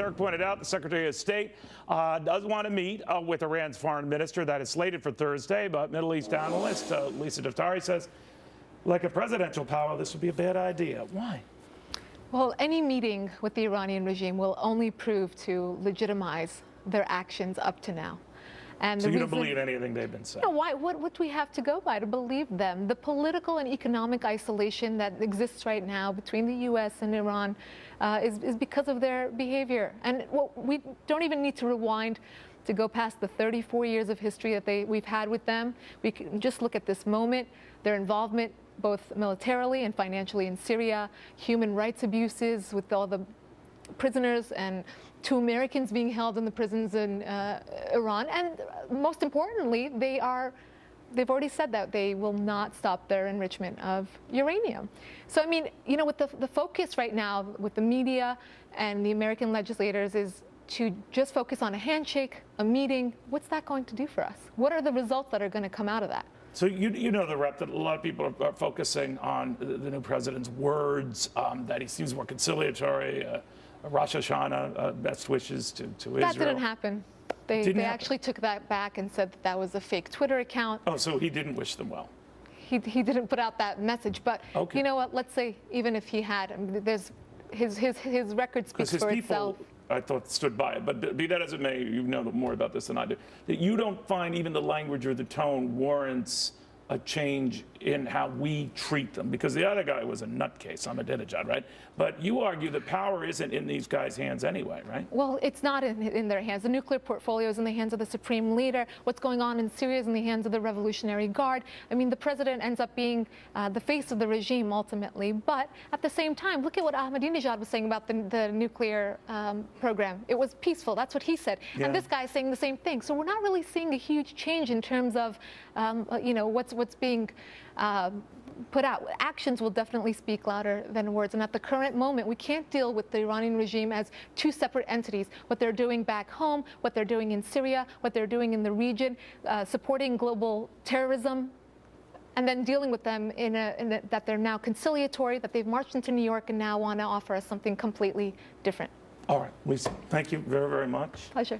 Derek pointed out, the Secretary of State does want to meet with Iran's foreign minister. That is slated for Thursday, but Middle East analyst Lisa Daftari says, like a presidential power, this would be a bad idea. Why? Well, any meeting with the Iranian regime will only prove to legitimize their actions up to now. And so you don't believe anything they've been saying? No, why? What do we have to go by to believe them? The political and economic isolation that exists right now between the U.S. and Iran is because of their behavior. And we don't even need to rewind to go past the 34 years of history that we've had with them. We can just look at this moment, their involvement both militarily and financially in Syria, human rights abuses with all the prisoners and 2 Americans being held in the prisons in Iran, and most importantly, they've already said that they will not stop their enrichment of uranium. So I mean, you know, with the focus right now with the media and the American legislators is to just focus on a handshake, a meeting. What's that going to do for us? What are the results that are going to come out of that? So you know the rep that a lot of people are focusing on the new president's words, that he seems more conciliatory. Rosh Hashanah, best wishes to Israel. That didn't happen. They actually took that back and said that was a fake Twitter account. Oh, so he didn't wish them well. He didn't put out that message. But okay. You know what? Let's say even if he had, I mean, there's his record speaks for itself. I thought stood by it, but be that as it may, you know more about this than I do. That you don't find even the language or the tone warrants a change in how we treat them, because the other guy was a nutcase, Ahmadinejad, right? But you argue that power isn't in these guys' hands anyway, right? Well, it's not in their hands. The nuclear portfolio is in the hands of the supreme leader. What's going on in Syria is in the hands of the Revolutionary Guard. I mean, the president ends up being the face of the regime ultimately. But at the same time, look at what Ahmadinejad was saying about the nuclear program. It was peaceful. That's what he said. Yeah. And this guy is saying the same thing. So we're not really seeing a huge change in terms of, you know, what's being put out. Actions will definitely speak louder than words. And at the current moment, we can't deal with the Iranian regime as 2 separate entities. What they're doing back home, what they're doing in Syria, what they're doing in the region, supporting global terrorism, and then dealing with them that they're now conciliatory, that they've marched into New York and now want to offer us something completely different. All right, Lisa, thank you very, very much. Pleasure.